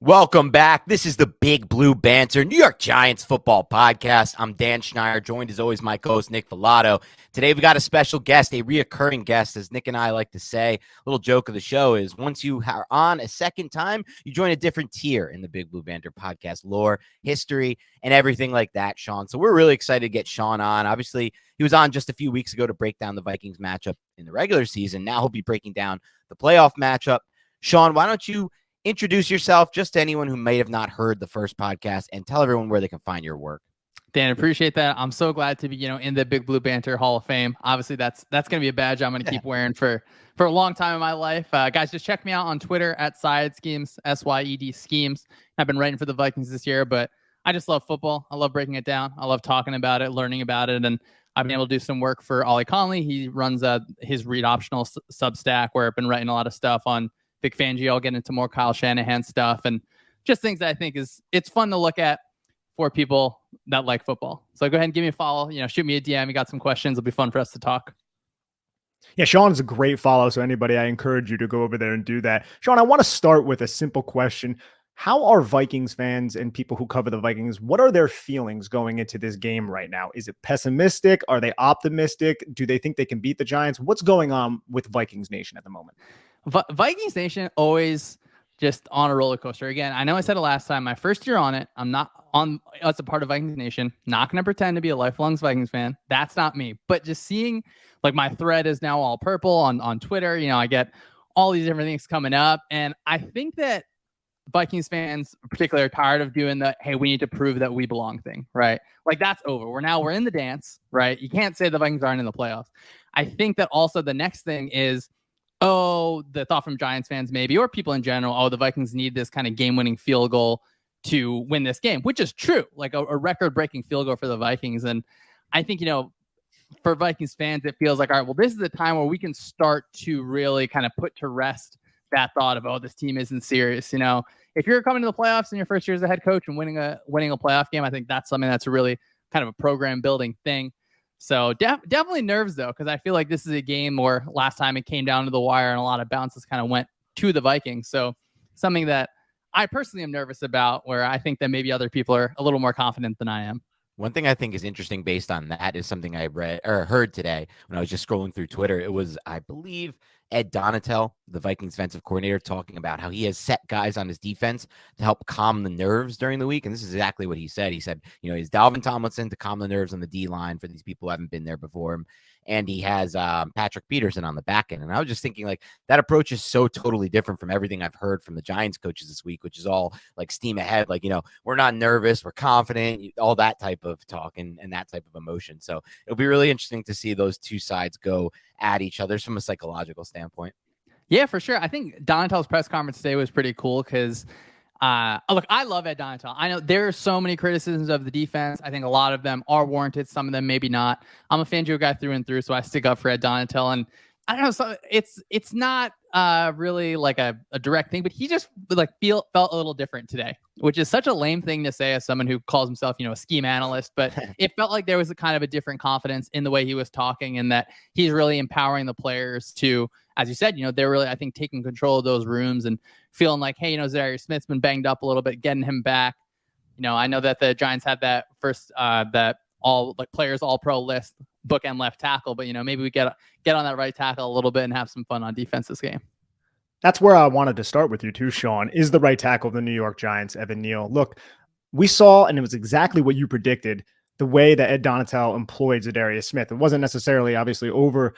Welcome back. This is the Big Blue Banter, New York Giants football podcast. I'm Dan Schneider, joined as always my co-host Nick Filato. Today we got a special guest, a reoccurring guest, as Nick and I like to say. A little joke of the show is once you are on a second time, you join a different tier in the Big Blue Banter podcast, lore, history, and everything like that, Shawn. So we're really excited to get Shawn on. Obviously, he was on just a few weeks ago to break down the Vikings matchup in the regular season. Now he'll be breaking down the playoff matchup. Shawn, why don't you introduce yourself just to anyone who may have not heard the first podcast and tell everyone where they can find your work. Dan, appreciate that. I'm so glad to be, in the Big Blue Banter Hall of Fame. Obviously, that's going to be a badge I'm going to keep wearing for a long time in my life. Guys, just check me out on Twitter at Syed Schemes, SYED Schemes. I've been writing for the Vikings this year, but I just love football. I love breaking it down. I love talking about it, learning about it, and I've been able to do some work for Ollie Conley. He runs his Read Optional Substack, where I've been writing a lot of stuff on Vic Fangio. I'll get into more Kyle Shanahan stuff and just things that I think it's fun to look at for people that like football. So go ahead and give me a follow, shoot me a DM. You got some questions. It'll be fun for us to talk. Yeah, Shawn is a great follow. So anybody, I encourage you to go over there and do that. Shawn, I want to start with a simple question. How are Vikings fans and people who cover the Vikings, what are their feelings going into this game right now? Is it pessimistic? Are they optimistic? Do they think they can beat the Giants? What's going on with Vikings Nation at the moment? Vikings Nation always just on a roller coaster. Again, I know I said it last time, my first year on it, I'm not on as a part of Vikings Nation, not going to pretend to be a lifelong Vikings fan. That's not me. But just seeing like my thread is now all purple on Twitter, I get all these different things coming up. And I think that Vikings fans particularly are tired of doing the, hey, we need to prove that we belong thing, right? Like that's over. We're in the dance, right? You can't say the Vikings aren't in the playoffs. I think that also the next thing is, the thought from Giants fans maybe, or people in general, the Vikings need this kind of game-winning field goal to win this game, which is true, like a record-breaking field goal for the Vikings. And I think, for Vikings fans, it feels like, all right, well, this is the time where we can start to really kind of put to rest that thought of, this team isn't serious. If you're coming to the playoffs in your first year as a head coach and winning a playoff game, I think that's something that's a really kind of a program-building thing. So definitely nerves, though, because I feel like this is a game where last time it came down to the wire and a lot of bounces kind of went to the Vikings. So something that I personally am nervous about, where I think that maybe other people are a little more confident than I am. One thing I think is interesting based on that is something I read or heard today when I was just scrolling through Twitter. It was, I believe, Ed Donatel, the Vikings defensive coordinator, talking about how he has set guys on his defense to help calm the nerves during the week. And this is exactly what he said. He said, he's Dalvin Tomlinson to calm the nerves on the D-line for these people who haven't been there before him. And he has Patrick Peterson on the back end. And I was just thinking, like, that approach is so totally different from everything I've heard from the Giants coaches this week, which is all like steam ahead. Like, we're not nervous, we're confident, all that type of talk and that type of emotion. So it'll be really interesting to see those two sides go at each other from a psychological standpoint. Yeah, for sure. I think Donatel's press conference today was pretty cool because look, I love Ed Donatel. I know there are so many criticisms of the defense. I think a lot of them are warranted. Some of them maybe not. I'm a Fangio guy through and through, so I stick up for Ed Donatel. And I don't know, so it's not really like a direct thing, but he just felt a little different today, which is such a lame thing to say as someone who calls himself, a scheme analyst. But it felt like there was a kind of a different confidence in the way he was talking, and that he's really empowering the players to, as you said, they're really, I think, taking control of those rooms and feeling like, hey, Zaire Smith's been banged up a little bit, getting him back. I know that the Giants had that first, that all players all pro list, bookend left tackle, but maybe we get on that right tackle a little bit and have some fun on defense this game. That's where I wanted to start with you too, Shawn, is the right tackle of the New York Giants, Evan Neal. Look, we saw, and it was exactly what you predicted, the way that Ed Donatel employed Zadarius Smith. It wasn't necessarily obviously over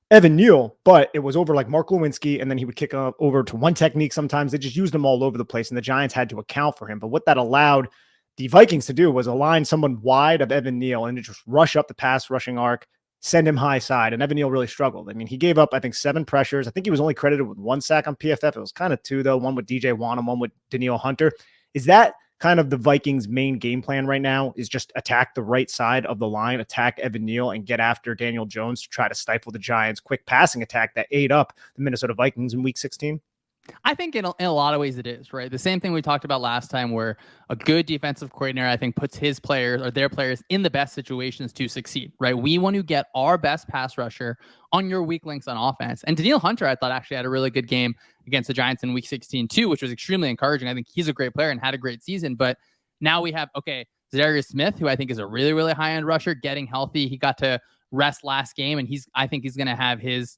Evan Neal, but it was over like Mark Lewinsky, and then he would kick over to one technique. Sometimes they just used him all over the place, and the Giants had to account for him. But what that allowed the Vikings to do was align someone wide of Evan Neal and just rush up the pass rushing arc, send him high side. And Evan Neal really struggled. I mean, he gave up, I think, 7 pressures. I think he was only credited with 1 sack on PFF. It was kind of 2, though. One with DJ Wanham, one with Danielle Hunter. Is that kind of the Vikings' main game plan right now, is just attack the right side of the line, attack Evan Neal, and get after Daniel Jones to try to stifle the Giants' quick passing attack that ate up the Minnesota Vikings in Week 16? I think in a lot of ways it is, right? The same thing we talked about last time, where a good defensive coordinator, I think, puts his players or their players in the best situations to succeed, right? We want to get our best pass rusher on your weak links on offense. And Danielle Hunter, I thought, actually had a really good game against the Giants in week 16 too, which was extremely encouraging. I think he's a great player and had a great season. But now we have, Zadarius Smith, who I think is a really, really high-end rusher, getting healthy. He got to rest last game, and I think he's going to have his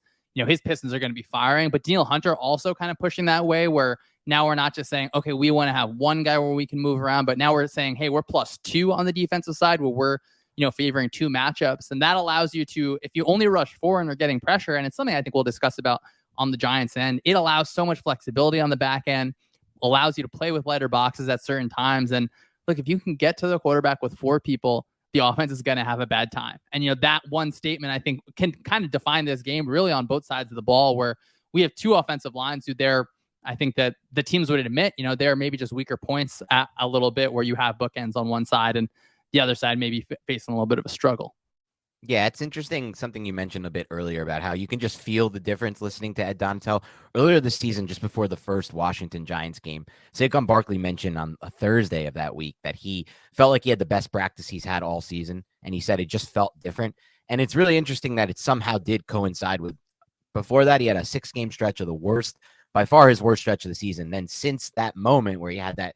Pistons are going to be firing. But Danielle Hunter also kind of pushing that way, where now we're not just saying, okay, we want to have one guy where we can move around, but now we're saying, hey, we're +2 on the defensive side, where we're, favoring 2 matchups. And that allows you to, if you only rush 4 and are getting pressure, and it's something I think we'll discuss about on the Giants end, it allows so much flexibility on the back end, allows you to play with lighter boxes at certain times. And look, if you can get to the quarterback with 4 people, the offense is going to have a bad time. And, that one statement, I think, can kind of define this game really on both sides of the ball, where we have 2 offensive lines who I think that the teams would admit, they're maybe just weaker points at a little bit, where you have bookends on one side and the other side maybe facing a little bit of a struggle. Yeah, it's interesting. Something you mentioned a bit earlier about how you can just feel the difference listening to Ed Donatel. Earlier this season, just before the first Washington Giants game, Saquon Barkley mentioned on a Thursday of that week that he felt like he had the best practice he's had all season. And he said it just felt different. And it's really interesting that it somehow did coincide with, before that, he had a 6-game stretch of the worst, by far his worst stretch of the season. Then since that moment where he had that,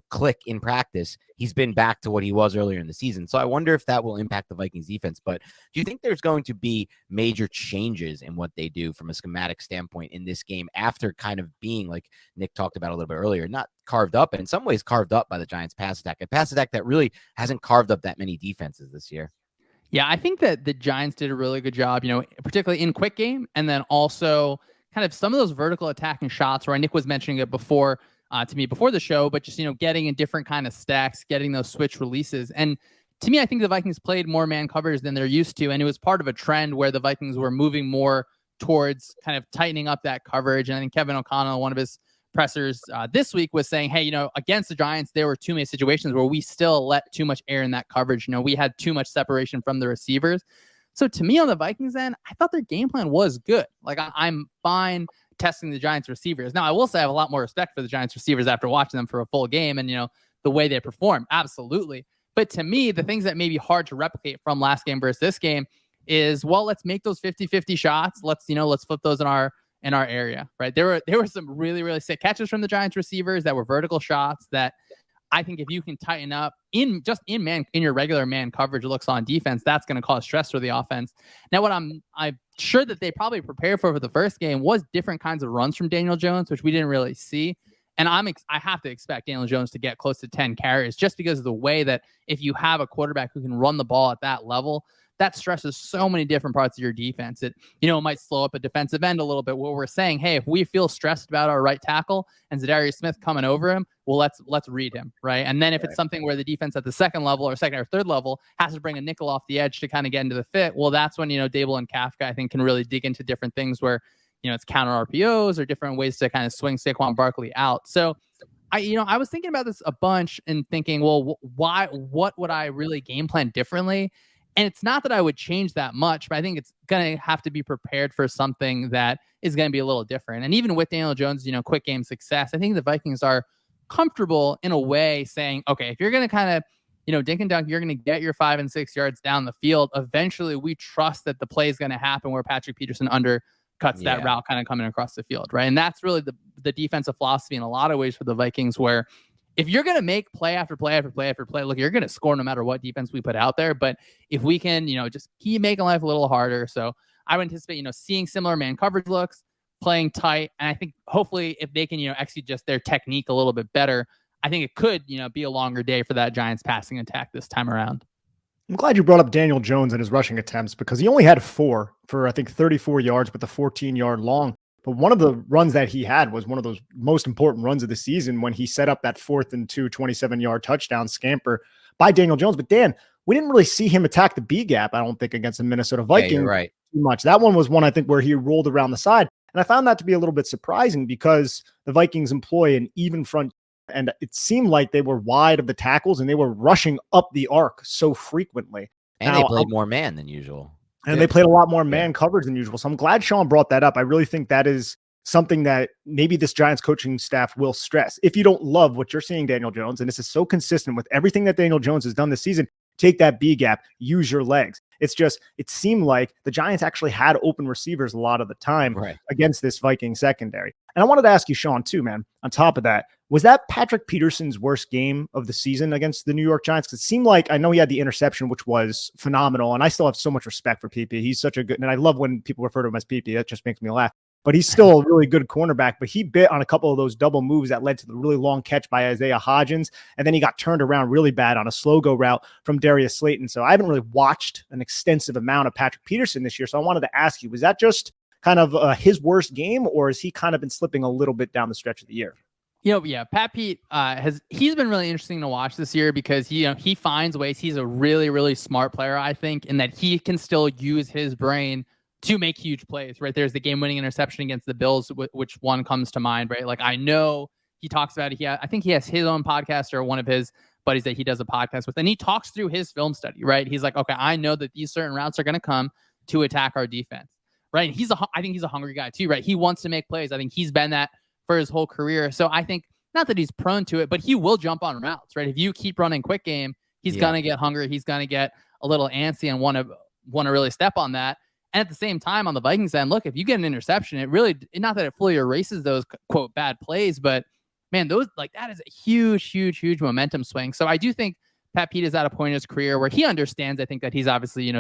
click in practice, he's been back to what he was earlier in the season. So I wonder if that will impact the Vikings defense. But do you think there's going to be major changes in what they do from a schematic standpoint in this game after kind of being, like Nick talked about a little bit earlier, not carved up, and in some ways carved up by the Giants pass attack, a pass attack that really hasn't carved up that many defenses this year? Yeah, I think that the Giants did a really good job, particularly in quick game, and then also kind of some of those vertical attacking shots where Nick was mentioning it before to me before the show, but just, getting in different kind of stacks, getting those switch releases. And to me, I think the Vikings played more man coverage than they're used to. And it was part of a trend where the Vikings were moving more towards kind of tightening up that coverage. And I think Kevin O'Connell, one of his pressers this week, was saying, hey, against the Giants, there were too many situations where we still let too much air in that coverage. We had too much separation from the receivers. So to me, on the Vikings end, I thought their game plan was good. Like, I'm fine testing the Giants receivers. Now, I will say I have a lot more respect for the Giants receivers after watching them for a full game and, the way they perform. Absolutely. But to me, the things that may be hard to replicate from last game versus this game is, well, let's make those 50-50 shots. Let's flip those in our area, right? There were some really, really sick catches from the Giants receivers that were vertical shots that I think if you can tighten up in your regular man coverage looks on defense, that's going to cause stress for the offense. Now, what I'm sure that they probably prepared for the first game was different kinds of runs from Daniel Jones, which we didn't really see. And I have to expect Daniel Jones to get close to 10 carries just because of the way that if you have a quarterback who can run the ball at that level, that stresses so many different parts of your defense. It might slow up a defensive end a little bit, where we're saying, hey, if we feel stressed about our right tackle and Zadarius Smith coming over him, well, let's read him, right? And then if it's something where the defense at the second or third level has to bring a nickel off the edge to kind of get into the fit, well, that's when, Dable and Kafka, I think, can really dig into different things where, it's counter RPOs or different ways to kind of swing Saquon Barkley out. So I was thinking about this a bunch and thinking, well, what would I really game plan differently? And it's not that I would change that much, but I think it's going to have to be prepared for something that is going to be a little different. And even with Daniel Jones, quick game success, I think the Vikings are comfortable in a way saying, okay, if you're going to kind of, dink and dunk, you're going to get your 5 and 6 yards down the field. Eventually, we trust that the play is going to happen where Patrick Peterson undercuts that route kind of coming across the field, right? And that's really the defensive philosophy in a lot of ways for the Vikings, where if you're going to make play after play after play after play, look, you're going to score no matter what defense we put out there. But if we can, just keep making life a little harder. So I would anticipate, seeing similar man coverage looks, playing tight. And I think hopefully if they can, execute just their technique a little bit better, I think it could, be a longer day for that Giants passing attack this time around. I'm glad you brought up Daniel Jones and his rushing attempts, because he only had 4 for, I think, 34 yards with a 14-yard long. But one of the runs that he had was one of those most important runs of the season when he set up that 4th and 2 27-yard touchdown scamper by Daniel Jones. But Dan, we didn't really see him attack the B gap, I don't think, against the Minnesota Vikings right. too much. That one was one, I think, where he rolled around the side. And I found that to be a little bit surprising because the Vikings employ an even front, and it seemed like they were wide of the tackles and they were rushing up the arc so frequently. And they played more man than usual. And they played a lot more man coverage than usual. So I'm glad Shawn brought that up. I really think that is something that maybe this Giants coaching staff will stress. If you don't love what you're seeing, Daniel Jones, and this is so consistent with everything that Daniel Jones has done this season, take that B gap, use your legs. It's just, it seemed like the Giants actually had open receivers a lot of the time against this Viking secondary. And I wanted to ask you, Shawn, too, man, on top of that, was that Patrick Peterson's worst game of the season against the New York Giants? Because it seemed like, I know he had the interception, which was phenomenal, and I still have so much respect for PP. He's such a good, and I love when people refer to him as PP. That just makes me laugh. But he's still a really good cornerback. But he bit on a couple of those double moves that led to the really long catch by Isaiah Hodgins. And then he got turned around really bad on a slow go route from Darius Slayton. So I haven't really watched an extensive amount of Patrick Peterson this year. So I wanted to ask you, was that just kind of his worst game, or has he kind of been slipping a little bit down the stretch of the year? Yeah, Pat Pete he's been really interesting to watch this year because he finds ways. He's a really, really smart player, I think, in that he can still use his brain to make huge plays, right? There's the game-winning interception against the Bills, which one comes to mind, right? Like, I know he talks about it. I think he has his own podcast, or one of his buddies that he does a podcast with, and he talks through his film study, right? He's like, okay, I know that these certain routes are going to come to attack our defense, right? And I think he's a hungry guy too, right? He wants to make plays. I think he's been that for his whole career. So I think, not that he's prone to it, but he will jump on routes, right? If you keep running quick game, he's going to get hungry. He's going to get a little antsy and want to really step on that. And at the same time, on the Vikings end, look, if you get an interception, it really, not that it fully erases those quote bad plays, but man, that is a huge, huge, huge momentum swing. So I do think Pat Pete is at a point in his career where he understands, I think, that he's obviously,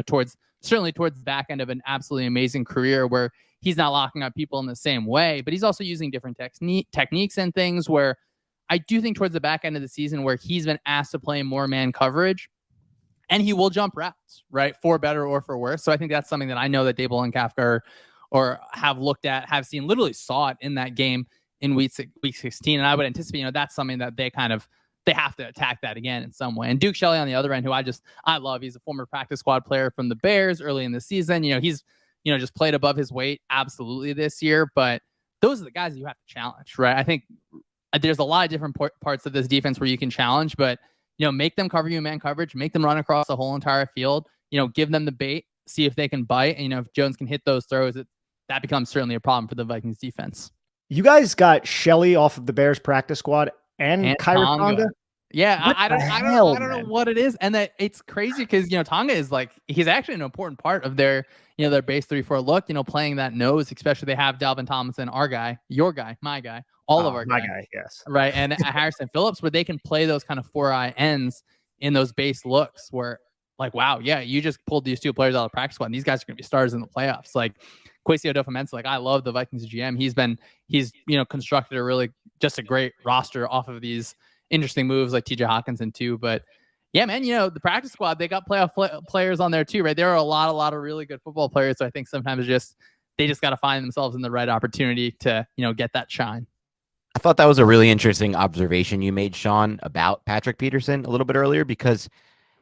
certainly towards the back end of an absolutely amazing career where he's not locking up people in the same way, but he's also using different techniques and things where I do think towards the back end of the season where he's been asked to play more man coverage, and he will jump routes, right? For better or for worse. So I think that's something that I know that Dable and Kafka or have looked at, have seen, literally saw it in that game in week 16. And I would anticipate, that's something that they have to attack that again in some way. And Duke Shelley on the other end, who I love, he's a former practice squad player from the Bears early in the season. He's, just played above his weight absolutely this year, but those are the guys you have to challenge, right? I think there's a lot of different parts of this defense where you can challenge, but make them cover you in man coverage, make them run across the whole entire field, give them the bait, see if they can bite. And, if Jones can hit those throws, that becomes certainly a problem for the Vikings defense. You guys got Shelley off of the Bears practice squad and Kyra Tonga. Yeah, I don't know what it is. And that it's crazy because, Tonga is he's actually an important part of their, their base 3-4 look, playing that nose, especially they have Dalvin Tomlinson, our guy, your guy, my guy, all of our guy, yes. Right. And Harrison Phillips, where they can play those kind of 4-eye ends in those base looks where wow, yeah, you just pulled these two players out of the practice squad and these guys are going to be stars in the playoffs. Kwesi Adofo-Mensah, I love the Vikings GM. He's constructed a really just a great roster off of these interesting moves like TJ Hawkinson too. But yeah, man, the practice squad, they got playoff players on there too, right? There are a lot of really good football players. So I think sometimes they just got to find themselves in the right opportunity to, get that shine. I thought that was a really interesting observation you made, Shawn, about Patrick Peterson a little bit earlier, because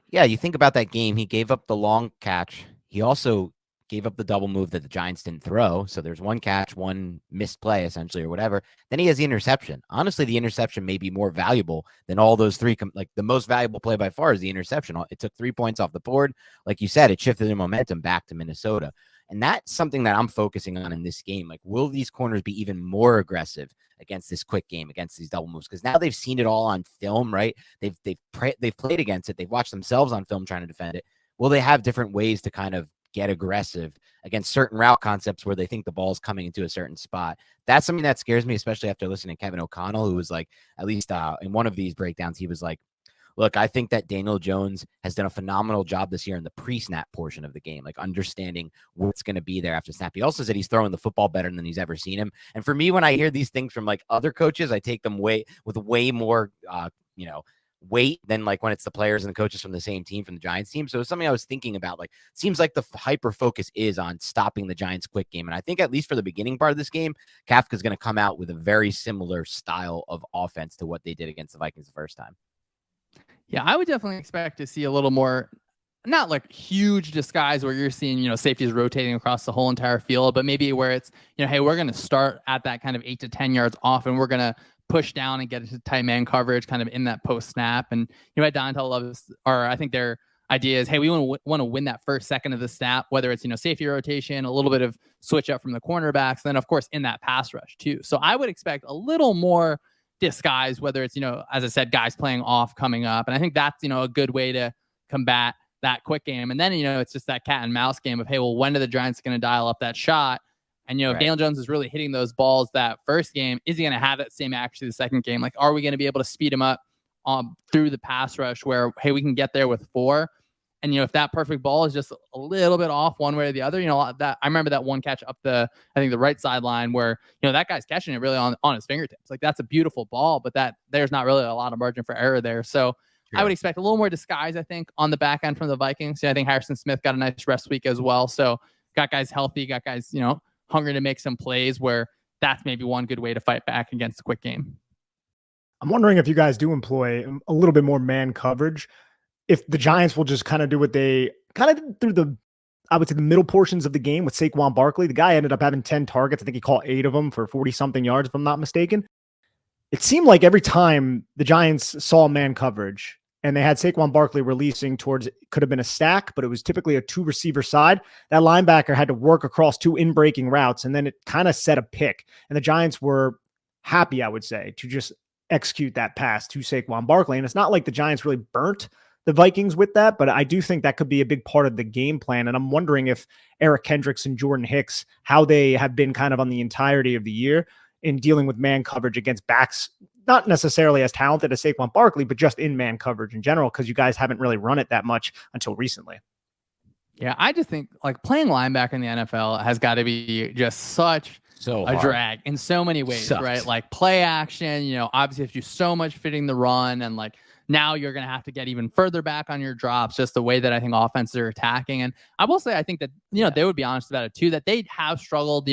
yeah, you think about that game, he gave up the long catch. He also gave up the double move that the Giants didn't throw. So there's one catch, one missed play essentially, or whatever. Then he has the interception. Honestly, the interception may be more valuable than all those three. The most valuable play by far is the interception. It took 3 points off the board. Like you said, it shifted the momentum back to Minnesota. And that's something that I'm focusing on in this game. Will these corners be even more aggressive against this quick game, against these double moves? Because now they've seen it all on film, right? They've played against it. They've watched themselves on film trying to defend it. Will they have different ways to kind of get aggressive against certain route concepts where they think the ball's coming into a certain spot? That's something that scares me, especially after listening to Kevin O'Connell, who was at least in one of these breakdowns, he was like, look, I think that Daniel Jones has done a phenomenal job this year in the pre-snap portion of the game, understanding what's going to be there after snap. He also said he's throwing the football better than he's ever seen him. And for me, when I hear these things from other coaches, I take them with way more, weight than when it's the players and the coaches from the same team, from the Giants team. So it's something I was thinking about. Seems like the hyper focus is on stopping the Giants quick game. And I think at least for the beginning part of this game, Kafka's going to come out with a very similar style of offense to what they did against the Vikings the first time. Yeah, I would definitely expect to see a little more, not huge disguise where you're seeing, safeties rotating across the whole entire field, but maybe where it's, hey, we're going to start at that kind of 8 to 10 yards off and we're going to push down and get into tight man coverage kind of in that post snap. And, Donatell loves, or I think their idea is, hey, we want to win that first second of the snap, whether it's, safety rotation, a little bit of switch up from the cornerbacks. And then, of course, in that pass rush, too. So I would expect a little more disguise, whether it's, as I said, guys playing off coming up. And I think that's, a good way to combat that quick game. And then, it's just that cat and mouse game of, hey, well, when are the Giants going to dial up that shot? And, if Daniel Jones is really hitting those balls that first game, is he going to have that same accuracy the second game? Like, are we going to be able to speed him up through the pass rush where, hey, we can get there with 4? And, if that perfect ball is just a little bit off one way or the other, that I remember that one catch up the right sideline where, that guy's catching it really on his fingertips. Like, that's a beautiful ball, but there's not really a lot of margin for error there. So I would expect a little more disguise, I think, on the back end from the Vikings. I think Harrison Smith got a nice rest week as well. So got guys healthy, got guys, hungry to make some plays where that's maybe one good way to fight back against a quick game. I'm wondering if you guys do employ a little bit more man coverage, if the Giants will just kind of do what they kind of did through I would say the middle portions of the game with Saquon Barkley. The guy ended up having 10 targets. I think he caught 8 of them for 40-something yards, if I'm not mistaken. It seemed like every time the Giants saw man coverage and they had Saquon Barkley releasing towards, could have been a stack, but it was typically a 2-receiver side, that linebacker had to work across 2 in-breaking routes, and then it kind of set a pick. And the Giants were happy, I would say, to just execute that pass to Saquon Barkley. And it's not like the Giants really burnt the Vikings with that, but I do think that could be a big part of the game plan. And I'm wondering if Eric Kendricks and Jordan Hicks, how they have been kind of on the entirety of the year in dealing with man coverage against backs, not necessarily as talented as Saquon Barkley, but just in man coverage in general, because you guys haven't really run it that much until recently. Yeah, I just think like playing linebacker in the NFL has got to be just such a drag in so many ways, right? Like play action, obviously if you do so much fitting the run, and like now you're going to have to get even further back on your drops, just the way that I think offenses are attacking. And I will say, I think that, they would be honest about it too, that they have struggled,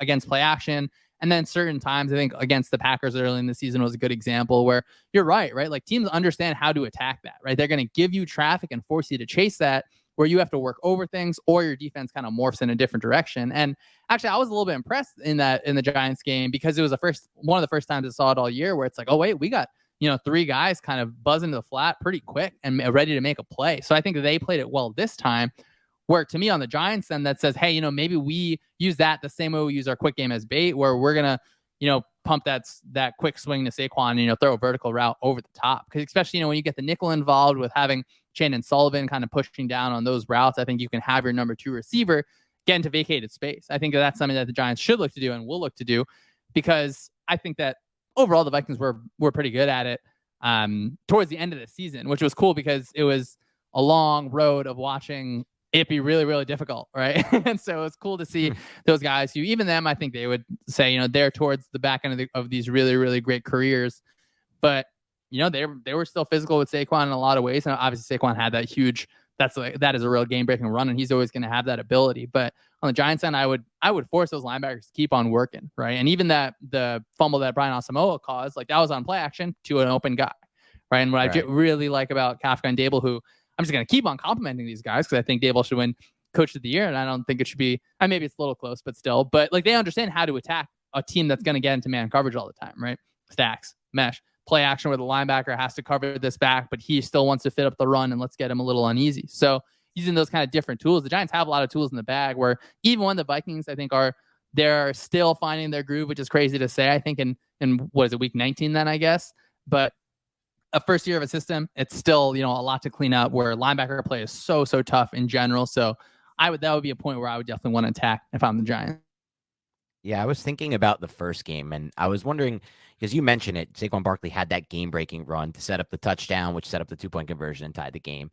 against play action. And then certain times, I think against the Packers early in the season was a good example where you're right? Like teams understand how to attack that, right? They're going to give you traffic and force you to chase that, where you have to work over things or your defense kind of morphs in a different direction. And actually, I was a little bit impressed in the Giants game, because it was one of the first times I saw it all year where it's like, oh, wait, we got, 3 guys kind of buzzing to the flat pretty quick and ready to make a play. So I think they played it well this time, where to me on the Giants then that says, hey, maybe we use that the same way we use our quick game as bait, where we're going to, pump that quick swing to Saquon and, throw a vertical route over the top. Because especially, when you get the nickel involved with having Chandon Sullivan kind of pushing down on those routes, I think you can have your number 2 receiver get into vacated space. I think that's something that the Giants should look to do and will look to do, because I think that overall the Vikings were pretty good at it towards the end of the season, which was cool because it was a long road of watching it be really, really difficult, right? And so it's cool to see those guys who, even them, I think they would say, they're towards the back end of these really, really great careers. But, they were still physical with Saquon in a lot of ways. And obviously Saquon had that is a real game-breaking run, and he's always going to have that ability. But on the Giants end, I would force those linebackers to keep on working, right? And even the fumble that Brian Asamoah caused, like that was on play action to an open guy, right? And what I really like about Kafka and Dable, who I'm just going to keep on complimenting these guys, because I think Dable should win Coach of the Year, and I don't think it should be. Maybe it's a little close, but still. But like they understand how to attack a team that's going to get into man coverage all the time, right? Stacks, mesh, play action where the linebacker has to cover this back, but he still wants to fit up the run, and let's get him a little uneasy. So using those kind of different tools, the Giants have a lot of tools in the bag, where even when the Vikings, I think, they're still finding their groove, which is crazy to say. I think in what is it, week 19 then, I guess. But a first year of a system, it's still, a lot to clean up, where linebacker play is so tough in general. So that would be a point where I would definitely want to attack if I'm the Giants. Yeah, I was thinking about the first game, and I was wondering, because you mentioned it, Saquon Barkley had that game-breaking run to set up the touchdown, which set up the 2-point conversion and tied the game.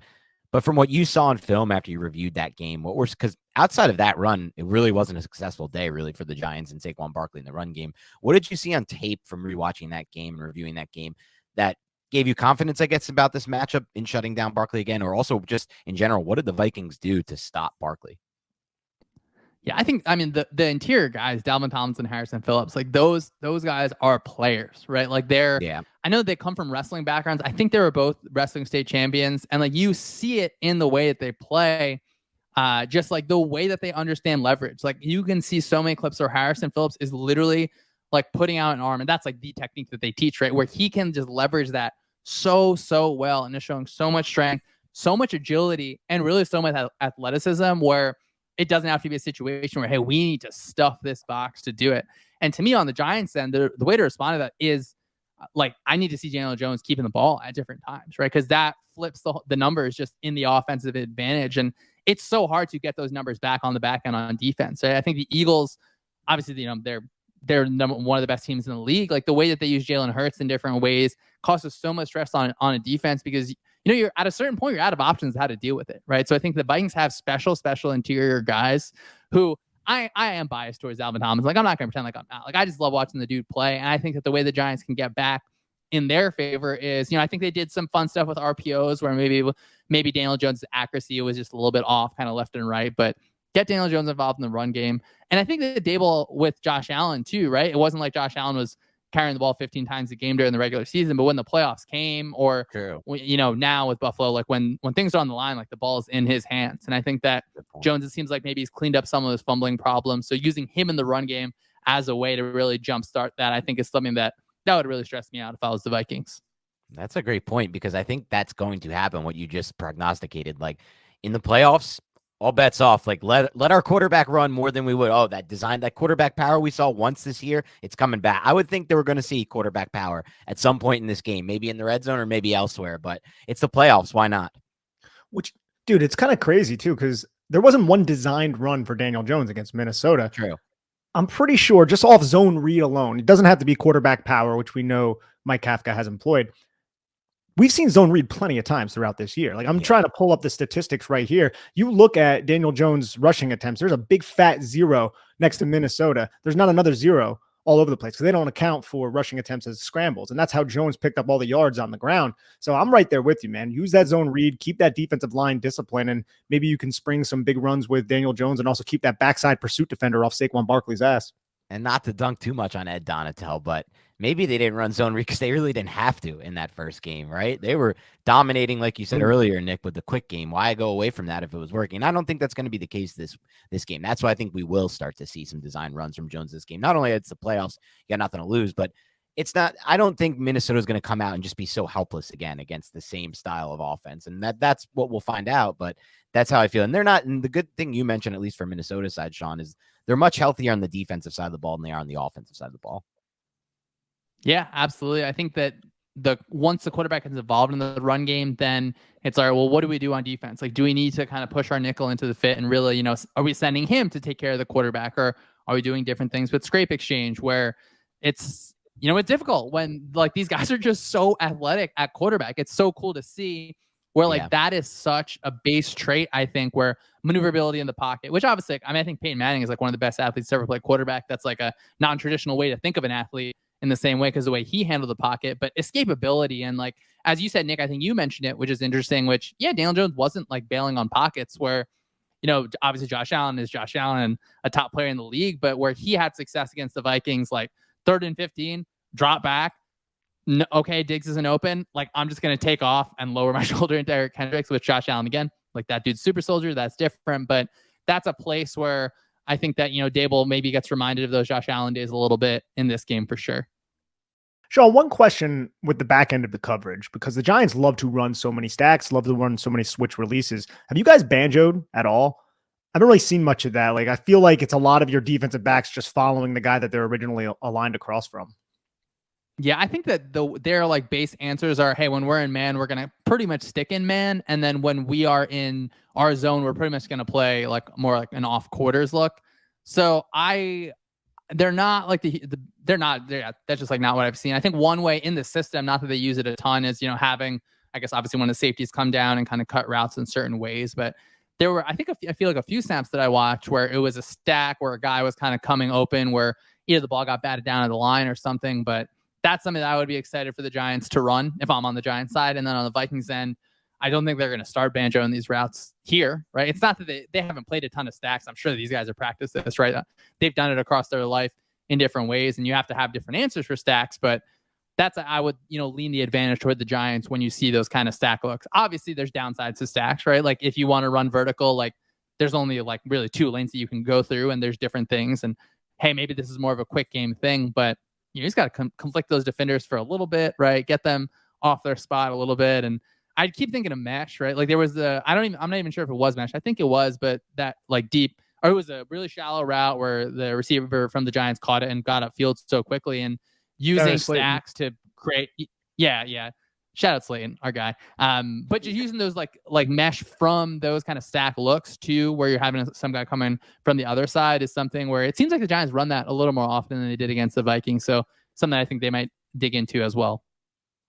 But from what you saw on film after you reviewed that game, because outside of that run, it really wasn't a successful day really for the Giants and Saquon Barkley in the run game. What did you see on tape from rewatching that game and reviewing that game that gave you confidence, I guess, about this matchup in shutting down Barkley again, or also just in general, what did the Vikings do to stop Barkley? Yeah, I mean, the interior guys, Dalvin Tomlinson, Harrison Phillips, like those guys are players, right? Like I know they come from wrestling backgrounds. I think they were both wrestling state champions. And like you see it in the way that they play, just like the way that they understand leverage. Like you can see so many clips where Harrison Phillips is literally like putting out an arm. And that's like the technique that they teach, right? Where he can just leverage that so well and is showing so much strength, so much agility, and really so much athleticism, where it doesn't have to be a situation where, hey, we need to stuff this box to do it. And to me, on the Giants end, the way to respond to that is like, I need to see Daniel Jones keeping the ball at different times, right? Because that flips the numbers just in the offensive advantage. And it's so hard to get those numbers back on the back end on defense. Right? I think the Eagles, obviously, they're one of the best teams in the league. Like the way that they use Jalen Hurts in different ways causes so much stress on a defense because you're at a certain point, you're out of options how to deal with it, right? So I think the Vikings have special interior guys who I am biased towards Alvin Thomas. Like I'm not going to pretend like I'm not. Like I just love watching the dude play, and I think that the way the Giants can get back in their favor is, I think they did some fun stuff with RPOs where maybe Daniel Jones' accuracy was just a little bit off, kind of left and right, but get Daniel Jones involved in the run game. And I think that Dable with Josh Allen too, right? It wasn't like Josh Allen was carrying the ball 15 times a game during the regular season, but when the playoffs came, or now with Buffalo, like when things are on the line, like the ball is in his hands. And I think that Jones, it seems like maybe he's cleaned up some of his fumbling problems. So using him in the run game as a way to really jumpstart that, I think is something that would really stress me out if I was the Vikings. That's a great point, because I think that's going to happen, what you just prognosticated. Like in the playoffs, all bets off. Like let our quarterback run more than we would. Oh, that quarterback power we saw once this year, it's coming back. I would think they were going to see quarterback power at some point in this game, maybe in the red zone or maybe elsewhere, but it's the playoffs. Why not? Which, dude, it's kind of crazy too, because there wasn't one designed run for Daniel Jones against Minnesota. True. I'm pretty sure just off zone read alone, it doesn't have to be quarterback power, which we know Mike Kafka has employed. We've seen zone read plenty of times throughout this year. Like I'm trying to pull up the statistics right here. You look at Daniel Jones' rushing attempts. There's a big fat 0 next to Minnesota. There's not another 0 all over the place because they don't account for rushing attempts as scrambles. And that's how Jones picked up all the yards on the ground. So I'm right there with you, man. Use that zone read, keep that defensive line discipline, and maybe you can spring some big runs with Daniel Jones and also keep that backside pursuit defender off Saquon Barkley's ass. And not to dunk too much on Ed Donatel, but maybe they didn't run zone read because they really didn't have to in that first game, right? They were dominating, like you said earlier, Nick, with the quick game. Why go away from that if it was working? I don't think that's going to be the case this game. That's why I think we will start to see some design runs from Jones this game. Not only it's the playoffs, you got nothing to lose, but it's not. I don't think Minnesota is going to come out and just be so helpless again against the same style of offense, and that's what we'll find out. But that's how I feel. And they're not. And the good thing you mentioned, at least for Minnesota side, Shawn, is they're much healthier on the defensive side of the ball than they are on the offensive side of the ball. Yeah, absolutely. I think that once the quarterback is involved in the run game, then it's all right, well, what do we do on defense? Like, do we need to kind of push our nickel into the fit and really, are we sending him to take care of the quarterback, or are we doing different things with scrape exchange where it's, it's difficult when like these guys are just so athletic at quarterback. It's so cool to see where that is such a base trait, I think, where maneuverability in the pocket, which obviously, I think Peyton Manning is like one of the best athletes to ever play quarterback. That's like a non-traditional way to think of an athlete in the same way, because the way he handled the pocket, but escapability. And like, as you said, Nick, I think you mentioned it, which is interesting, which Daniel Jones wasn't like bailing on pockets where, obviously Josh Allen is Josh Allen and a top player in the league, but where he had success against the Vikings, like 3rd and 15, drop back. No, okay, Diggs isn't open. Like, I'm just going to take off and lower my shoulder into Eric Kendricks with Josh Allen again. Like, that dude's super soldier. That's different. But that's a place where I think that, Dable maybe gets reminded of those Josh Allen days a little bit in this game for sure. Shawn, one question with the back end of the coverage, because the Giants love to run so many stacks, love to run so many switch releases. Have you guys banjoed at all? I haven't really seen much of that. Like, I feel like it's a lot of your defensive backs just following the guy that they're originally aligned across from. Yeah, I think that their like base answers are, hey, when we're in man, we're going to pretty much stick in man. And then when we are in our zone, we're pretty much going to play like more like an off quarters look. So they're not like that's just like not what I've seen. I think one way in the system, not that they use it a ton, is, having, I guess, obviously when the safeties come down and kind of cut routes in certain ways. But there were, I feel like a few snaps that I watched where it was a stack where a guy was kind of coming open where either the ball got batted down at the line or something. But that's something that I would be excited for the Giants to run if I'm on the Giants side. And then on the Vikings end, I don't think they're going to start banjo in these routes here, right? It's not that they haven't played a ton of stacks. I'm sure these guys have practiced this, right? They've done it across their life in different ways, and you have to have different answers for stacks. But I would, lean the advantage toward the Giants when you see those kind of stack looks. Obviously, there's downsides to stacks, right? Like if you want to run vertical, like there's only like really 2 lanes that you can go through, and there's different things. And hey, maybe this is more of a quick game thing, but you just got to conflict those defenders for a little bit, right? Get them off their spot a little bit. And I keep thinking of mesh, right? Like there was I'm not even sure if it was mesh. I think it was, but that like deep or it was a really shallow route where the receiver from the Giants caught it and got upfield so quickly, and using stacks to create. Yeah. Shout out Slayton, our guy. But just using those like mesh from those kind of stack looks to where you're having some guy coming from the other side is something where it seems like the Giants run that a little more often than they did against the Vikings. So something I think they might dig into as well.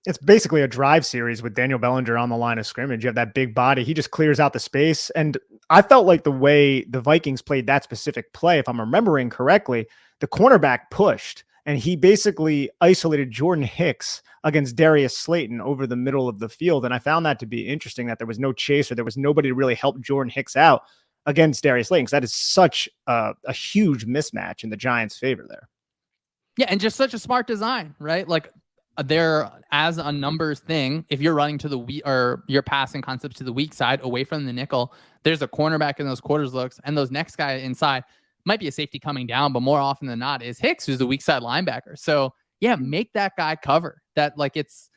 It's basically a drive series with Daniel Bellinger on the line of scrimmage. You have that big body. He just clears out the space. And I felt like the way the Vikings played that specific play, if I'm remembering correctly, the cornerback pushed and he basically isolated Jordan Hicks against Darius Slayton over the middle of the field. And I found that to be interesting that there was no chaser. There was nobody to really help Jordan Hicks out against Darius Slayton, because that is such a huge mismatch in the Giants' favor there. Yeah, and just such a smart design, right? Like there, as a numbers thing, if you're running to the weak or you're passing concepts to the weak side away from the nickel, there's a cornerback in those quarters looks, and those next guy inside might be a safety coming down, but more often than not is Hicks, who's the weak side linebacker. So yeah, make that guy cover. That like it's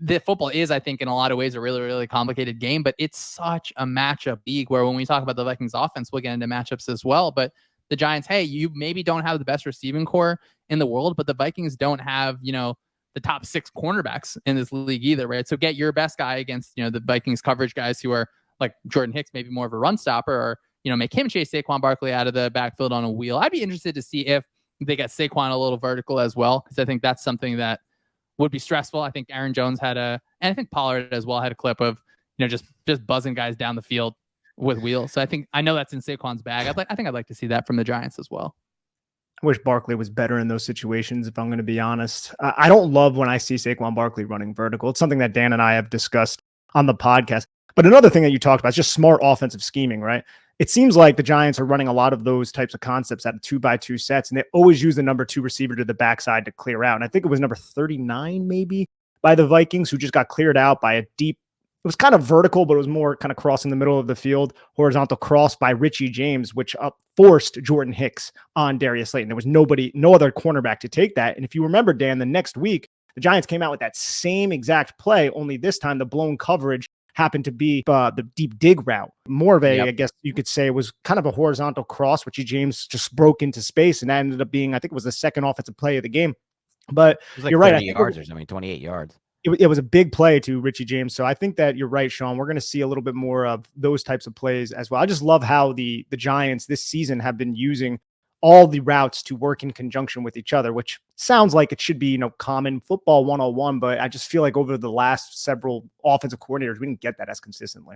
the football is, I think, in a lot of ways a really, really complicated game, but it's such a matchup league where when we talk about the Vikings offense, we'll get into matchups as well. But the Giants, hey, you maybe don't have the best receiving core in the world, but the Vikings don't have, the top 6 cornerbacks in this league either, right? So get your best guy against, the Vikings coverage guys who are like Jordan Hicks, maybe more of a run stopper, or, make him chase Saquon Barkley out of the backfield on a wheel. I'd be interested to see if they get Saquon a little vertical as well, because I think that's something that would be stressful. I think Aaron Jones and I think Pollard as well had a clip of, just buzzing guys down the field with wheels. So I know that's in Saquon's bag. I think I'd like to see that from the Giants as well. I wish Barkley was better in those situations, if I'm going to be honest. I don't love when I see Saquon Barkley running vertical. It's something that Dan and I have discussed on the podcast. But another thing that you talked about is just smart offensive scheming, right? It seems like the Giants are running a lot of those types of concepts out of 2x2 sets, and they always use the number 2 receiver to the backside to clear out. And I think it was number 39 maybe by the Vikings, who just got cleared out by a deep, it was kind of vertical, but it was more kind of crossing the middle of the field, horizontal cross by Richie James, which forced Jordan Hicks on Darius Slayton. There was no other cornerback to take that. And if you remember, Dan, the next week, the Giants came out with that same exact play, only this time the blown coverage happened to be the deep dig route. More of a, I guess you could say, it was kind of a horizontal cross. Richie James just broke into space, and that ended up being, I think it was the second offensive play of the game. But it was like you're right. 30 yards or something, 28 yards. It was a big play to Richie James. So I think that you're right, Shawn. We're going to see a little bit more of those types of plays as well. I just love how the Giants this season have been using all the routes to work in conjunction with each other, which sounds like it should be, common football 101, but I just feel like over the last several offensive coordinators, we didn't get that as consistently.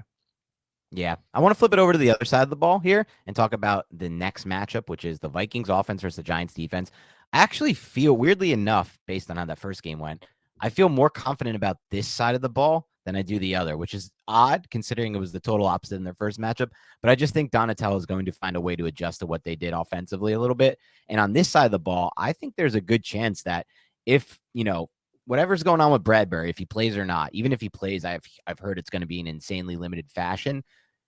Yeah. I want to flip it over to the other side of the ball here and talk about the next matchup, which is the Vikings offense versus the Giants defense. I actually feel, weirdly enough, based on how that first game went, I feel more confident about this side of the ball than I do the other, which is odd considering it was the total opposite in their first matchup. But I just think Donatello is going to find a way to adjust to what they did offensively a little bit. And on this side of the ball, I think there's a good chance that if, whatever's going on with Bradbury, if he plays or not, even if he plays, I've heard it's going to be in insanely limited fashion.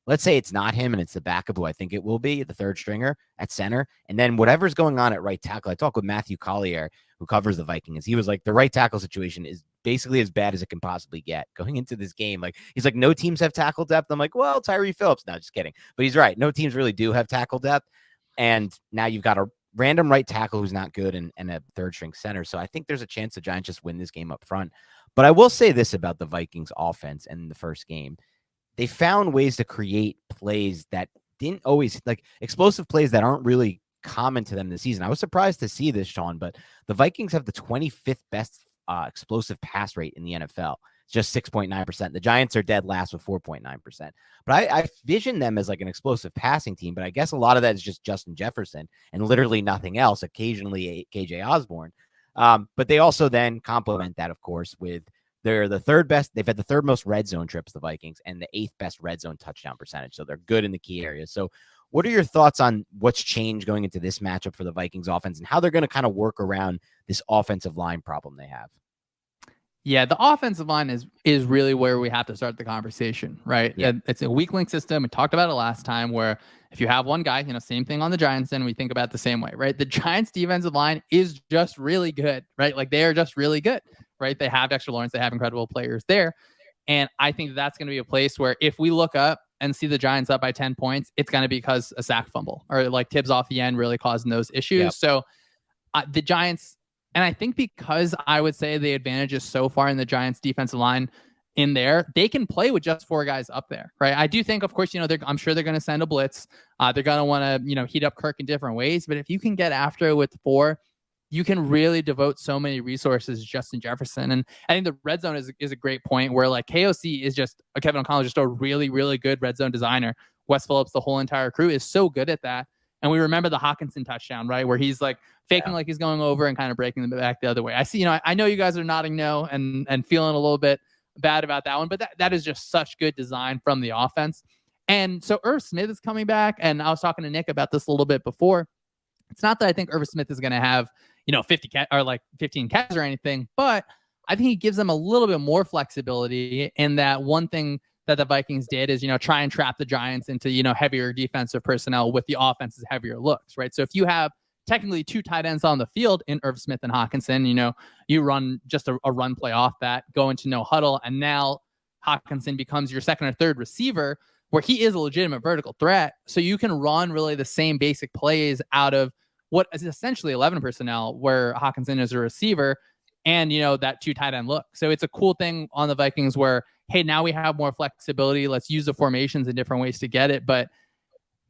Let's say it's not him and it's the backup, who I think it will be, the third stringer at center. And then whatever's going on at right tackle, I talked with Matthew Collier, who covers the Vikings. He was like, the right tackle situation is basically as bad as it can possibly get going into this game. Like, he's like, no teams have tackle depth. I'm like, well, Tyree Phillips. No, just kidding. But he's right. No teams really do have tackle depth. And now you've got a random right tackle who's not good and a third string center. So I think there's a chance the Giants just win this game up front. But I will say this about the Vikings offense and the first game. They found ways to create plays that didn't always, like explosive plays that aren't really common to them this season. I was surprised to see this, Shawn, but the Vikings have the 25th best explosive pass rate in the NFL. It's just 6.9%. The Giants are dead last with 4.9%. But I vision them as like an explosive passing team, but I guess a lot of that is just Justin Jefferson and literally nothing else, occasionally KJ Osborne. But they also then complement that, of course, with they're the third best. They've had the third most red zone trips, the Vikings, and the 8th best red zone touchdown percentage. So they're good in the key areas. So what are your thoughts on what's changed going into this matchup for the Vikings offense and how they're going to kind of work around this offensive line problem they have? Yeah, the offensive line is really where we have to start the conversation, right? Yeah. It's a weak link system. We talked about it last time where if you have one guy, same thing on the Giants, and we think about it the same way, right? The Giants defensive line is just really good, right? Like they are just really good, right? They have Dexter Lawrence. They have incredible players there. And I think that's going to be a place where if we look up and see the Giants up by 10 points, it's going to be because a sack fumble or like Tibbs off the end really causing those issues. Yep. So the Giants, and I think because I would say the advantage is so far in the Giants defensive line in there, they can play with just 4 guys up there, right? I do think, of course, I'm sure they're going to send a blitz. They're going to want to, heat up Kirk in different ways. But if you can get after it with 4, you can really devote so many resources to Justin Jefferson. And I think the red zone is a great point where like KOC is just, Kevin O'Connell is just a really, really good red zone designer. Wes Phillips, the whole entire crew is so good at that. And we remember the Hawkinson touchdown, right? Where he's like faking like he's going over and kind of breaking them back the other way. I see, I know you guys are nodding no and feeling a little bit bad about that one, but that is just such good design from the offense. And so Irv Smith is coming back. And I was talking to Nick about this a little bit before. It's not that I think Irv Smith is going to have, 50 or like 15 catches or anything, but I think he gives them a little bit more flexibility in that one thing that the Vikings did is, try and trap the Giants into, heavier defensive personnel with the offense's heavier looks, right? So if you have technically 2 tight ends on the field in Irv Smith and Hawkinson, you run just a run play off that, go into no huddle, and now Hawkinson becomes your second or third receiver where he is a legitimate vertical threat. So you can run really the same basic plays out of what is essentially 11 personnel where Hawkinson is a receiver and, that 2 tight end look. So it's a cool thing on the Vikings where, hey, now we have more flexibility. Let's use the formations in different ways to get it. But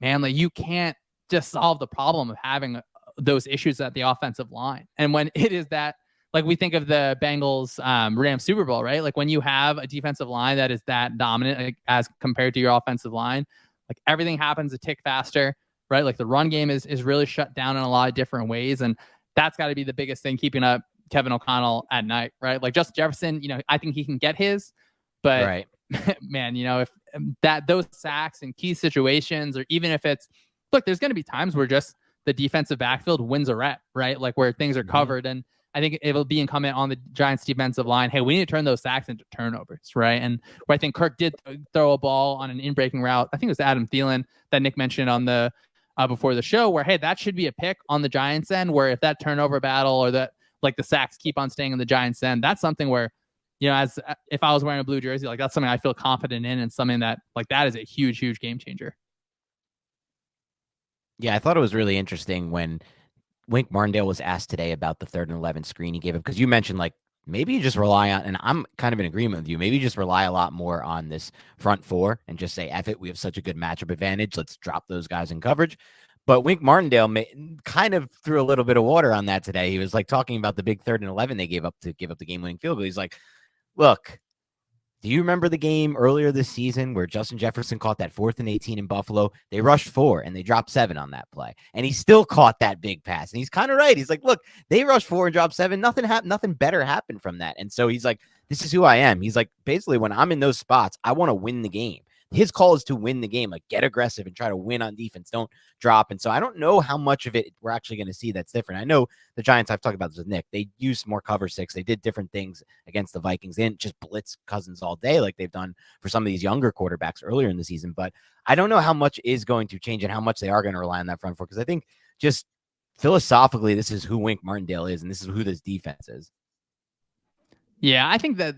man, like you can't just solve the problem of having those issues at the offensive line. And when it is that, like we think of the Bengals Rams Super Bowl, right? Like when you have a defensive line that is that dominant like, as compared to your offensive line, like everything happens a tick faster, right? Like the run game is really shut down in a lot of different ways. And that's got to be the biggest thing keeping up Kevin O'Connell at night, right? Like Justin Jefferson, I think he can get his, but right. Man, if those sacks in key situations, or even if it's, look, there's going to be times where just the defensive backfield wins a rep, right? Like where things are covered. And I think it'll be incumbent on the Giants defensive line. Hey, we need to turn those sacks into turnovers, right? And where I think Kirk did throw a ball on an in-breaking route. I think it was Adam Thielen that Nick mentioned on the before the show where, hey, that should be a pick on the Giants end where if that turnover battle or that like the sacks keep on staying in the Giants end, that's something where, as if I was wearing a blue jersey, like that's something I feel confident in and something that like that is a huge, huge game changer. Yeah, I thought it was really interesting when Wink Martindale was asked today about the 3rd and 11 screen he gave up, because you mentioned like maybe you just rely on, and I'm kind of in agreement with you, maybe you just rely a lot more on this front 4 and just say, F it, we have such a good matchup advantage, let's drop those guys in coverage. But Wink Martindale kind of threw a little bit of water on that today. He was like talking about the big 3rd and 11 they gave up to give up the game-winning field goal. He's like, look, do you remember the game earlier this season where Justin Jefferson caught that 4th and 18 in Buffalo? They rushed 4 and they dropped 7 on that play. And he still caught that big pass. And he's kind of right. He's like, look, they rushed 4 and dropped 7. Nothing better happened from that. And so he's like, this is who I am. He's like, basically, when I'm in those spots, I want to win the game. His call is to win the game, like get aggressive and try to win on defense. Don't drop. And so I don't know how much of it we're actually going to see that's different. I know the Giants, I've talked about this with Nick, they used more cover 6. They did different things against the Vikings. They didn't just blitz Cousins all day like they've done for some of these younger quarterbacks earlier in the season. But I don't know how much is going to change and how much they are going to rely on that front 4, because I think just philosophically, this is who Wink Martindale is and this is who this defense is. Yeah, I think that,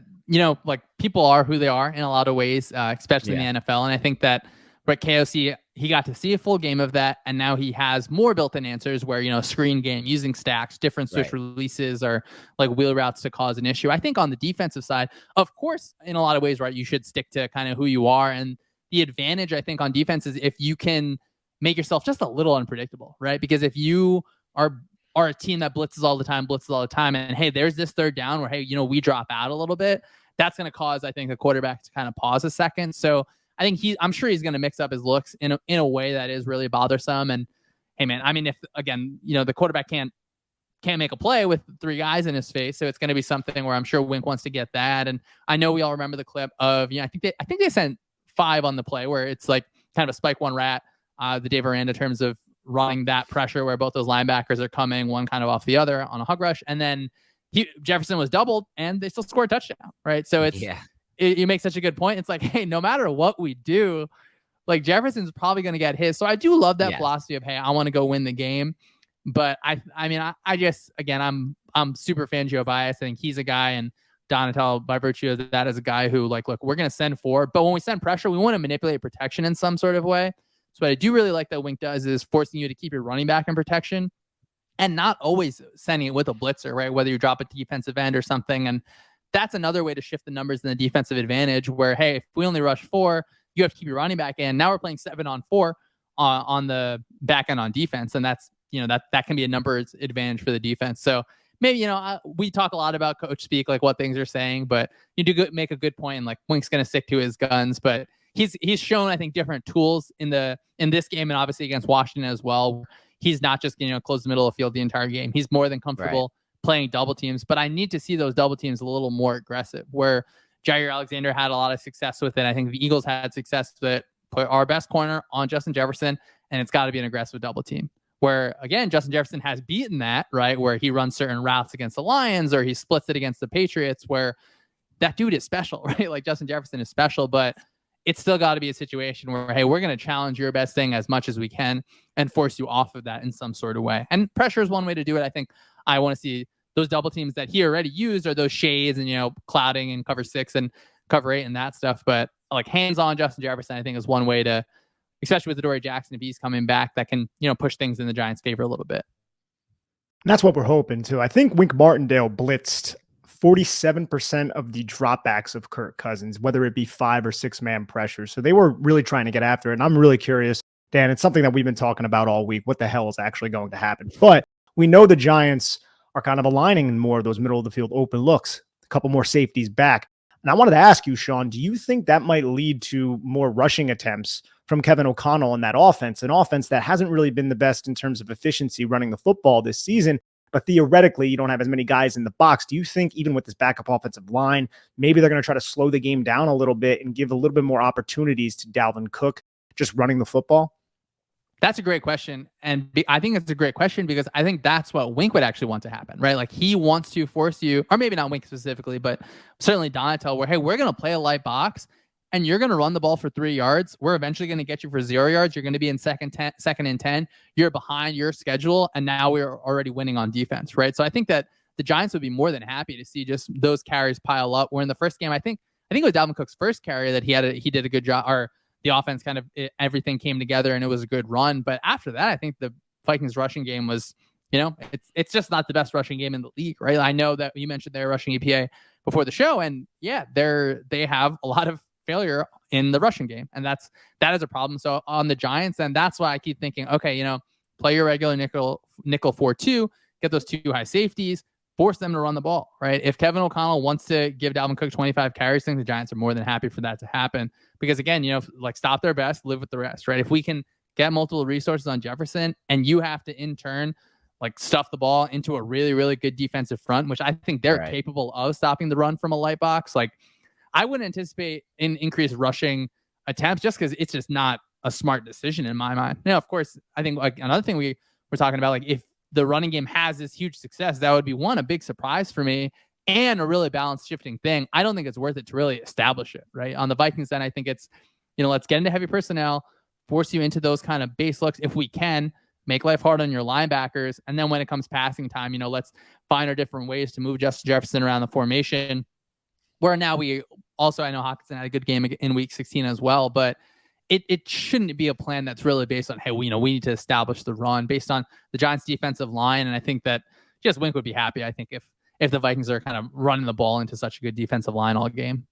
like people are who they are in a lot of ways, especially in the NFL. And I think that Brett KOC, he got to see a full game of that. And now he has more built-in answers where, screen game, using stacks, different switch releases or like wheel routes to cause an issue. I think on the defensive side, of course, in a lot of ways, right, you should stick to kind of who you are. And the advantage, I think, on defense is if you can make yourself just a little unpredictable, right? Because if you are a team that blitzes all the time, and hey, there's this 3rd down where, hey, we drop out a little bit, that's going to cause, I think, a quarterback to kind of pause a second. So I think I'm sure he's going to mix up his looks in a way that is really bothersome. And hey, man, I mean, if again, the quarterback can't make a play with 3 guys in his face, so it's going to be something where I'm sure Wink wants to get that. And I know we all remember the clip of, I think they sent 5 on the play where it's like kind of a spike 1 rat, the Dave Aranda in terms of running that pressure where both those linebackers are coming one kind of off the other on a hug rush. And then Jefferson was doubled and they still scored a touchdown. Right. So you make such a good point. It's like, hey, no matter what we do, like Jefferson's probably going to get his. So I do love that philosophy of, hey, I want to go win the game. But I mean, I just, again, I'm super Fangio biased. I think he's a guy, and Donatell by virtue of that as a guy who like, look, we're going to send 4, but when we send pressure, we want to manipulate protection in some sort of way. So what I do really like that Wink does is forcing you to keep your running back in protection and not always sending it with a blitzer, right? Whether you drop a defensive end or something. And that's another way to shift the numbers in the defensive advantage where, hey, if we only rush 4, you have to keep your running back in. Now we're playing 7-on-4 on the back end on defense. And that's, that can be a numbers advantage for the defense. So maybe, we talk a lot about coach speak, like what things are saying, but you do make a good point. And like Wink's going to stick to his guns, but he's shown, I think, different tools in this game and obviously against Washington as well. He's not just, close the middle of the field the entire game. He's more than comfortable playing double teams, but I need to see those double teams a little more aggressive where Jair Alexander had a lot of success with it. I think the Eagles had success with it. Put our best corner on Justin Jefferson, and it's got to be an aggressive double team. Where, again, Justin Jefferson has beaten that, right? Where he runs certain routes against the Lions or he splits it against the Patriots where that dude is special, right? Like Justin Jefferson is special, but it's still got to be a situation where, hey, we're going to challenge your best thing as much as we can and force you off of that in some sort of way. And pressure is one way to do it. I think I want to see those double teams that he already used are those shades and, clouding and cover 6 and cover 8 and that stuff. But like hands-on Justin Jefferson, I think is one way to, especially with Adoree Jackson, if he's coming back, that can, push things in the Giants' favor a little bit. And that's what we're hoping too. I think Wink Martindale blitzed 47% of the dropbacks of Kirk Cousins, whether it be 5 or 6 man pressure. So they were really trying to get after it. And I'm really curious, Dan, it's something that we've been talking about all week. What the hell is actually going to happen? But we know the Giants are kind of aligning in more of those middle of the field open looks, a couple more safeties back. And I wanted to ask you, Shawn, do you think that might lead to more rushing attempts from Kevin O'Connell in that offense, an offense that hasn't really been the best in terms of efficiency running the football this season, but theoretically you don't have as many guys in the box. Do you think even with this backup offensive line, maybe they're going to try to slow the game down a little bit and give a little bit more opportunities to Dalvin Cook just running the football? That's a great question. And I think it's a great question because I think that's what Wink would actually want to happen, right? Like he wants to force you, or maybe not Wink specifically, but certainly Donatell, where, hey, we're going to play a light box and you're going to run the ball for 3 yards. We're eventually going to get you for 0 yards. You're going to be in second and 10. You're behind your schedule. And now we're already winning on defense, right? So I think that the Giants would be more than happy to see just those carries pile up. Where in the first game, I think it was Dalvin Cook's first carry that he did a good job, or the offense kind of, everything came together and it was a good run. But after that, I think the Vikings rushing game was, it's just not the best rushing game in the league, right? I know that you mentioned their rushing EPA before the show, and yeah, they have a lot of failure in the rushing game, and that is a problem. So on the Giants, and that's why I keep thinking, okay, play your regular nickel 4-2, get those 2 high safeties, force them to run the ball, right? If Kevin O'Connell wants to give Dalvin Cook 25 carries, I think the Giants are more than happy for that to happen. Because again, like stop their best, live with the rest, right? If we can get multiple resources on Jefferson and you have to in turn like stuff the ball into a really, really good defensive front, which I think they're capable of stopping the run from a light box. Like I wouldn't anticipate an increased rushing attempts just because it's just not a smart decision in my mind. Now, of course, I think like another thing we're talking about, like if the running game has this huge success, that would be a big surprise for me and a really balanced shifting thing. I don't think it's worth it to really establish it, right? On the Vikings end, I think it's, let's get into heavy personnel, force you into those kind of base looks if we can, make life hard on your linebackers. And then when it comes passing time, let's find our different ways to move Justin Jefferson around the formation. Where now I know Hawkinson had a good game in week 16 as well, but it shouldn't be a plan that's really based on, hey, we need to establish the run based on the Giants defensive line. And I think that just Wink would be happy, I think, if the Vikings are kind of running the ball into such a good defensive line all game.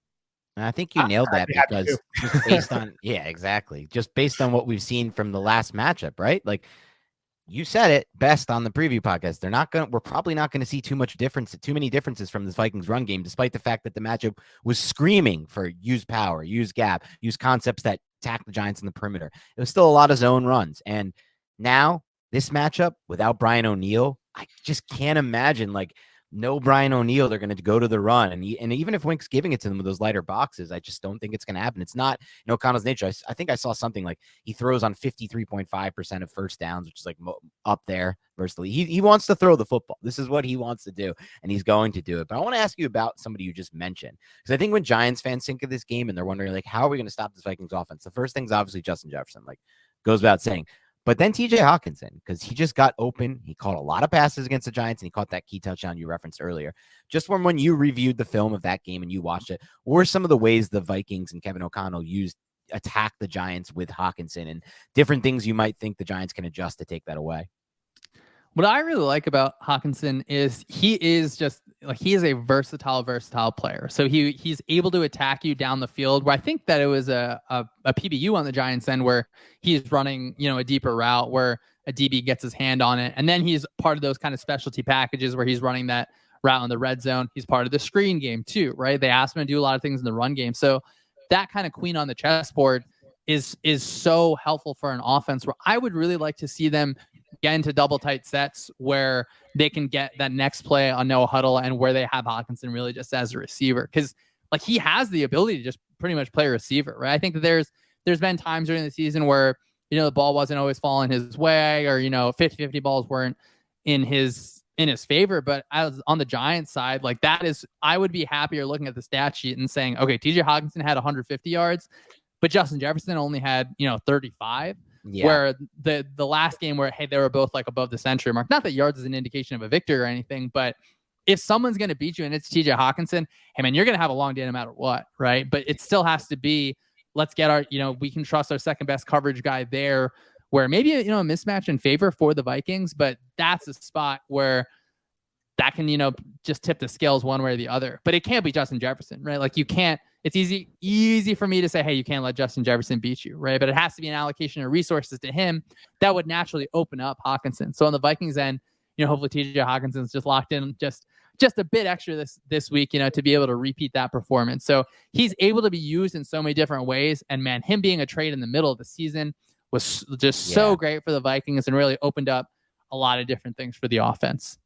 I think you nailed that because just based on, exactly. Just based on what we've seen from the last matchup, right? Like you said it best on the preview podcast. We're probably not going to see too many differences from this Vikings run game, despite the fact that the matchup was screaming for use power, use gap, use concepts that attack the Giants in the perimeter. It was still a lot of zone runs. And now this matchup without Brian O'Neill, I just can't imagine no Brian O'Neill, they're going to go to the run. And even if Wink's giving it to them with those lighter boxes, I just don't think it's going to happen. It's not O'Connell's nature. I think I saw something like he throws on 53.5% of first downs, which is up there versus he wants to throw the football. This is what he wants to do, and he's going to do it. But I want to ask you about somebody you just mentioned, because I think when Giants fans think of this game and they're wondering, how are we going to stop this Vikings offense? The first thing's obviously Justin Jefferson, goes without saying. But then TJ Hawkinson, because he just got open. He caught a lot of passes against the Giants, and he caught that key touchdown you referenced earlier. Just from when you reviewed the film of that game and you watched it, what were some of the ways the Vikings and Kevin O'Connell attack the Giants with Hawkinson and different things you might think the Giants can adjust to take that away? What I really like about Hawkinson is he is a versatile player. So he's able to attack you down the field, where I think that it was a PBU on the Giants end where he's running, a deeper route where a DB gets his hand on it. And then he's part of those kind of specialty packages where he's running that route in the red zone. He's part of the screen game too, right? They asked him to do a lot of things in the run game. So that kind of queen on the chessboard is so helpful for an offense where I would really like to see them get into double tight sets where they can get that next play on no huddle and where they have Hawkinson really just as a receiver. Cause like he has the ability to just pretty much play receiver, right? I think that there's been times during the season where, the ball wasn't always falling his way or, 50-50 balls weren't in his favor. But as on the Giants side, like I would be happier looking at the stat sheet and saying, okay, TJ Hawkinson had 150 yards, but Justin Jefferson only had, 35. Yeah. Where the last game where, hey, they were both like above the century mark. Not that yards is an indication of a victory or anything, but if someone's going to beat you and it's TJ Hawkinson, hey man, you're going to have a long day no matter what, right? But it still has to be, let's get our, we can trust our second best coverage guy there, where maybe, a mismatch in favor for the Vikings, but that's a spot where that can, just tip the scales one way or the other. But it can't be Justin Jefferson, right? Like you can't, it's easy for me to say, hey, you can't let Justin Jefferson beat you, right? But it has to be an allocation of resources to him that would naturally open up Hawkinson. So on the Vikings end, hopefully TJ Hawkinson's just locked in just a bit extra this week, to be able to repeat that performance. So he's able to be used in so many different ways. And man, him being a trade in the middle of the season was just so great for the Vikings and really opened up a lot of different things for the offense.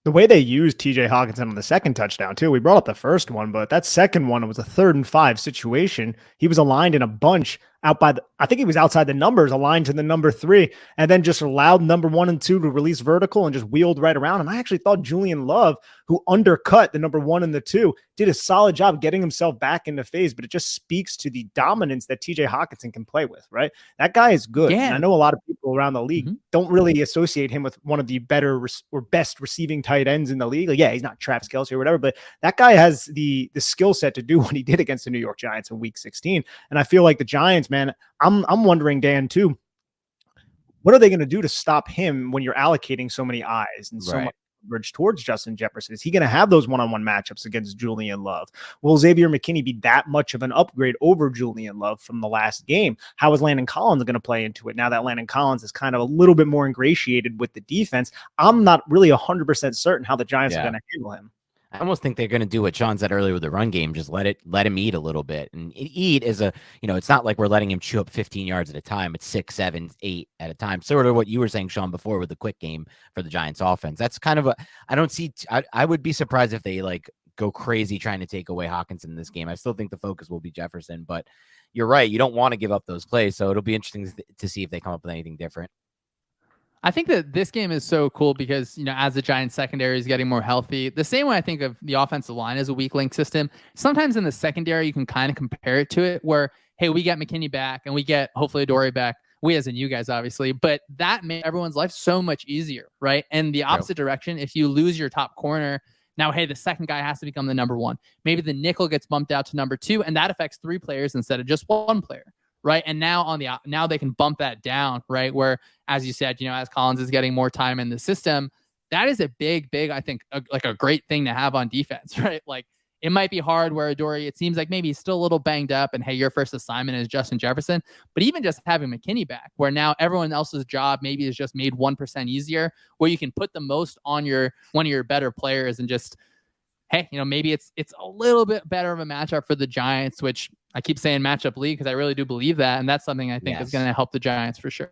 The way they used TJ Hawkinson on the second touchdown, too, we brought up the first one, but that second one, it was a 3rd and 5 situation. He was aligned in a bunch I think he was outside the numbers, aligned to the number 3, and then just allowed number 1 and 2 to release vertical and just wheeled right around. And I actually thought Julian Love, who undercut the number 1 and the 2, did a solid job getting himself back into phase, but it just speaks to the dominance that TJ Hawkinson can play with, right? That guy is good. Yeah. And I know a lot of people around the league don't really associate him with one of the better or best receiving tight ends in the league. Like, yeah, he's not Travis Kelce or whatever, but that guy has the skill set to do what he did against the New York Giants in week 16. And I feel like the Giants, man, I'm wondering, Dan, too, what are they going to do to stop him when you're allocating so many eyes and so much coverage towards Justin Jefferson? Is he going to have those one-on-one matchups against Julian Love? Will Xavier McKinney be that much of an upgrade over Julian Love from the last game? How is Landon Collins going to play into it now that Landon Collins is kind of a little bit more ingratiated with the defense? I'm not really 100% certain how the Giants are going to handle him. I almost think they're going to do what Shawn said earlier with the run game. Just let him eat a little bit, and eat is it's not like we're letting him chew up 15 yards at a time. It's 6, 7, 8 at a time. Sort of what you were saying, Shawn, before with the quick game for the Giants offense. That's kind of I would be surprised if they go crazy trying to take away Hawkinson in this game. I still think the focus will be Jefferson, but you're right. You don't want to give up those plays. So it'll be interesting to see if they come up with anything different. I think that this game is so cool because, as the Giants secondary is getting more healthy, the same way I think of the offensive line as a weak link system, sometimes in the secondary, you can kind of compare it to it where, hey, we get McKinney back and we get hopefully Adoree back. We as in you guys, obviously, but that made everyone's life so much easier, right? And the opposite direction, if you lose your top corner, now, hey, the second guy has to become the number 1. Maybe the nickel gets bumped out to number 2, and that affects 3 players instead of just 1 player. Right. And now now they can bump that down. Right. Where, as you said, as Collins is getting more time in the system, that is a big, I think, a great thing to have on defense. Right. Like it might be hard where Adoree, it seems like maybe he's still a little banged up and, hey, your first assignment is Justin Jefferson. But even just having McKinney back where now everyone else's job maybe is just made 1% easier, where you can put the most on one of your better players and just, hey, maybe it's a little bit better of a matchup for the Giants, which I keep saying matchup league because I really do believe that. And that's something I think is going to help the Giants for sure.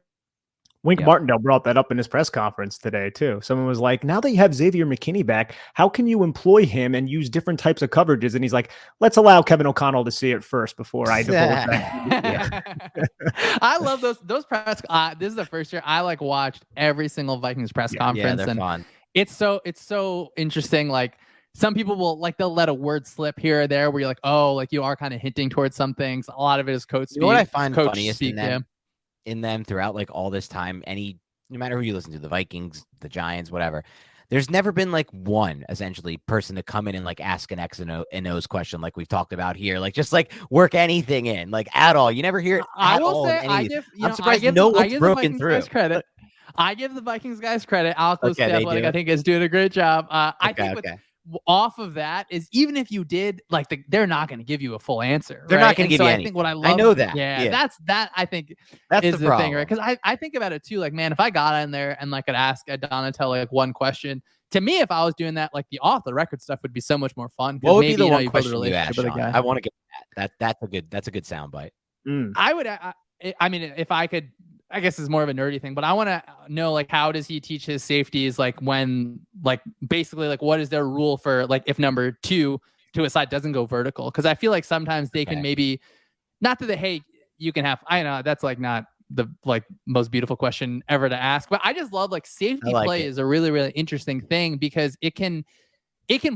Wink Martindale brought that up in his press conference today, too. Someone was like, now that you have Xavier McKinney back, how can you employ him and use different types of coverages? And he's like, let's allow Kevin O'Connell to see it first before I divulge that. I love those press. This is the first year I watched every single Vikings press conference. Yeah, they're fun. It's so interesting. Some people will they'll let a word slip here or there where you're like, oh, you are kind of hinting towards some things. A lot of it is coach speak. You know what I find funniest in them? in them throughout like all this time. No matter who you listen to, the Vikings, the Giants, whatever. There's never been like one essentially person to come in and like ask an X and O's question like we've talked about here, like just like work anything in like at all. You never hear it. I at will all say in any. I give I'm surprised no I one's give the broken Vikings through. guys credit. I give the Vikings guys credit. Alex Okay, they Athletic, do I it? think, is doing a great job. I think Okay. off of that is even if you did like they're not going to give you a full answer. They're right? not going to give so you I anything. think what I love, I know that. Yeah, Yeah. that I think That's is the the thing, right? problem. Because I think about it too. Like, man, if I got in there and like could ask a Donatel like one question, to me, if I was doing that, like the off the record stuff would be so much more fun. What would maybe, be the one you build a question you relationship asked, with a Shawn? guy. I want to get that. That's a good soundbite. I would, I mean, if I could, I guess it's more of a nerdy thing, but I want to know, like, how does he teach his safeties? Like when, like, basically, like, what is their rule for, like, if number 2 to a side doesn't go vertical? Because I feel like sometimes they can maybe, not that hey, you can have, I know that's like not the like most beautiful question ever to ask, but I just love like safety play is a really, really interesting thing because it can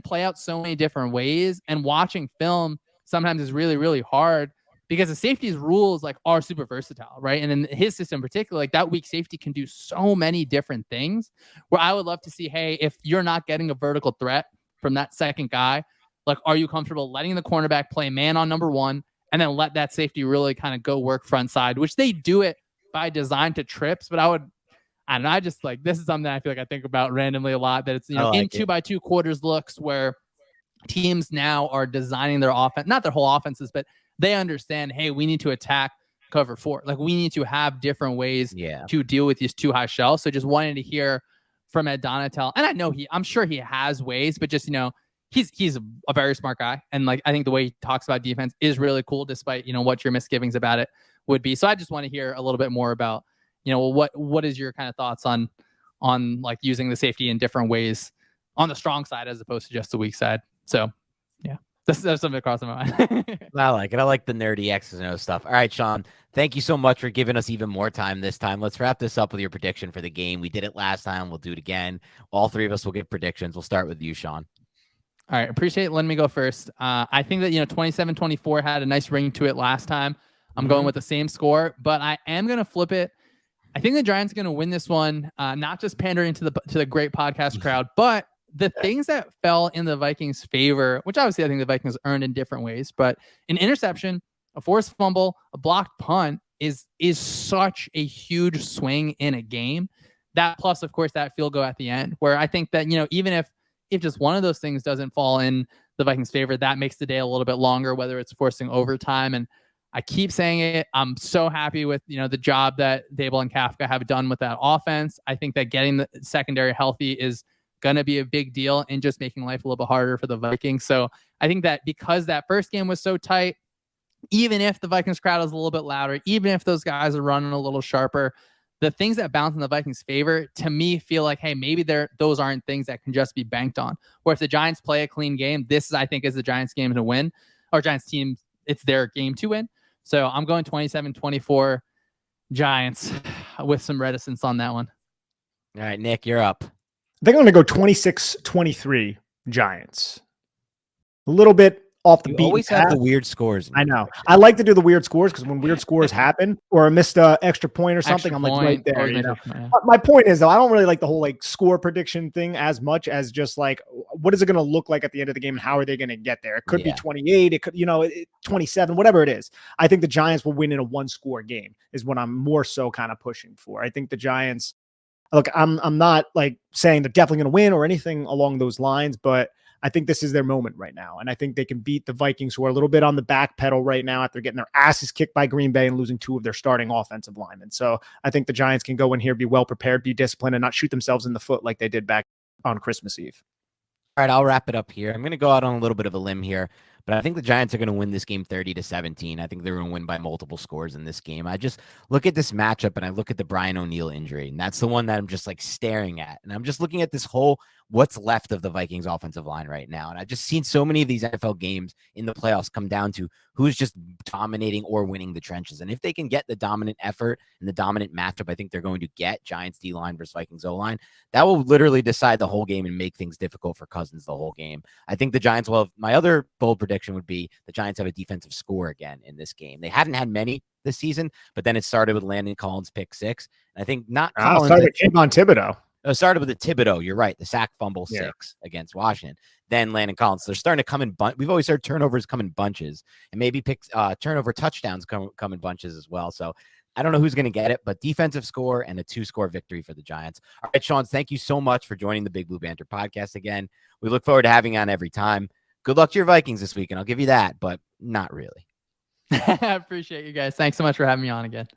play out so many different ways, and watching film sometimes is really, really hard because the safety's rules like are super versatile, right? And in his system in particular, like that weak safety can do so many different things where I would love to see, hey, if you're not getting a vertical threat from that second guy, like, are you comfortable letting the cornerback play man on number 1 and then let that safety really kind of go work front side, which they do it by design to trips. But I just like, this is something I feel like I think about randomly a lot, that it's, in 2x2 quarters looks where teams now are designing their offense, not their whole offenses, but they understand, hey, we need to attack cover 4. Like we need to have different ways to deal with these 2 high shells. So just wanted to hear from Ed Donatel. And I know I'm sure he has ways, but just, he's a very smart guy. And like, I think the way he talks about defense is really cool, despite, what your misgivings about it would be. So I just want to hear a little bit more about, what is your kind of thoughts on like using the safety in different ways on the strong side as opposed to just the weak side. So yeah, that's something that crossed my mind. I like it. I like the nerdy X's and O stuff. All right, Shawn, thank you so much for giving us even more time this time. Let's wrap this up with your prediction for the game. We did it last time. We'll do it again. All 3 of us will give predictions. We'll start with you, Shawn. All right. Appreciate letting me go first. I think that, 27-24 had a nice ring to it last time. I'm going with the same score, but I am going to flip it. I think the Giants are going to win this one, not just pandering to the great podcast crowd, but the things that fell in the Vikings' favor, which obviously I think the Vikings earned in different ways, but an interception, a forced fumble, a blocked punt is such a huge swing in a game. That plus, of course, that field goal at the end, where I think that, even if just one of those things doesn't fall in the Vikings' favor, that makes the day a little bit longer, whether it's forcing overtime. And I keep saying it, I'm so happy with, the job that Dable and Kafka have done with that offense. I think that getting the secondary healthy is going to be a big deal and just making life a little bit harder for the Vikings. So I think that because that first game was so tight, even if the Vikings crowd is a little bit louder, even if those guys are running a little sharper, the things that bounce in the Vikings' favor, to me, feel like, hey, maybe those aren't things that can just be banked on. Or if the Giants play a clean game, this, I think, is the Giants' game to win. Or Giants team, it's their game to win. So I'm going 27-24 Giants with some reticence on that one. All right, Nick, you're up. They're going to go 26-23 Giants. A little bit off the beat. You always have the weird scores. I know. I like to do the weird scores because when weird scores happen or I missed an extra point or something, I'm like right there. My point is, though, I don't really like the whole like score prediction thing as much as just like, what is it going to look like at the end of the game and how are they going to get there? It could be 28, it could, 27, whatever it is. I think the Giants will win in a 1-score game is what I'm more so kind of pushing for. I think the Giants, look, I'm not like saying they're definitely going to win or anything along those lines, but I think this is their moment right now. And I think they can beat the Vikings, who are a little bit on the back pedal right now after getting their asses kicked by Green Bay and losing 2 of their starting offensive linemen. So I think the Giants can go in here, be well prepared, be disciplined, and not shoot themselves in the foot like they did back on Christmas Eve. All right, I'll wrap it up here. I'm going to go out on a little bit of a limb here, but I think the Giants are going to win this game 30-17. I think they're going to win by multiple scores in this game. I just look at this matchup and I look at the Brian O'Neill injury, and that's the one that I'm just like staring at. And I'm just looking at this whole what's left of the Vikings offensive line right now. And I've just seen so many of these NFL games in the playoffs come down to who's just dominating or winning the trenches. And if they can get the dominant effort and the dominant matchup, I think they're going to get Giants D-line versus Vikings O-line. That will literally decide the whole game and make things difficult for Cousins the whole game. I think the Giants will have, my other bold prediction would be the Giants have a defensive score again in this game. They hadn't had many this season, but then it started with Landon Collins pick 6. And I think not Collins. Started with Kayvon Thibodeau. It started with the Thibodeau. You're right. The sack fumble 6 Yeah. against Washington. Then Landon Collins. So they're starting to come in We've always heard turnovers come in bunches, and maybe turnover touchdowns come in bunches as well. So I don't know who's going to get it, but defensive score and a 2-score victory for the Giants. All right, Shawn, thank you so much for joining the Big Blue Banter podcast again. We look forward to having you on every time. Good luck to your Vikings this week, and I'll give you that, but not really. I appreciate you guys. Thanks so much for having me on again.